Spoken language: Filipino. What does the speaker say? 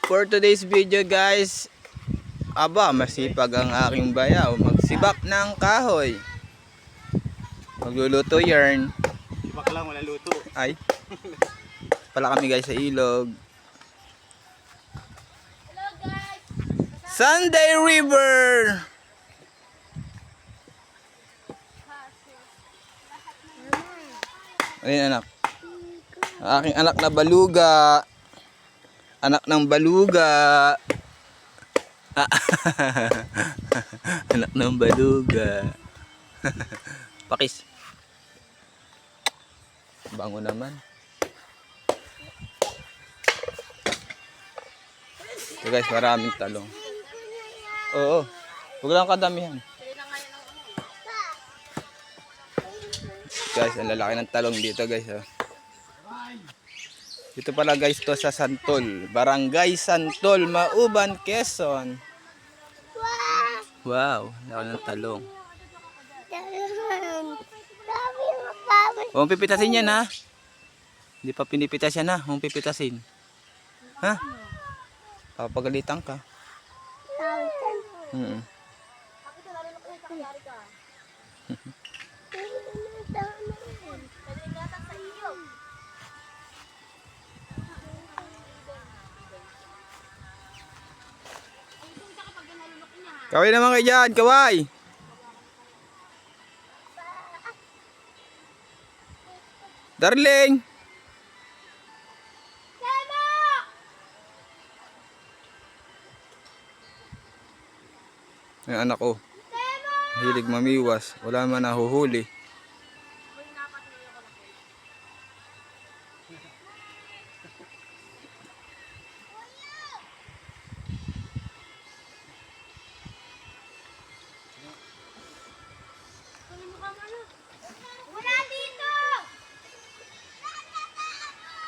For today's video guys, masipag ang aking bayaw magsibak ng kahoy. Magluluto yarn. Sibak lang, wala luto. Ay. Pala kami guys sa ilog. Hello guys! Sunday River. Ayun anak. Ang aking anak na baluga. Anak ng baluga. Anak ng baluga. Pakis. Bango naman. So guys, maraming talong. Oo. Huwag lang kadamihan. Guys, ang lalaki ng talong dito guys. Oh. Dito pala guys to sa Santol. Barangay Santol, Mauban, Quezon. Wow, laki ng talong. Huwag pipitasin yan ha. Hindi pa pinipitas yan ha. Huwag pipitasin. Ha? Papagalitan ka. Kaway naman kayo dyan, kaway! Darling! Yung anak ko, hilig mamiwas, wala man nahuhuli.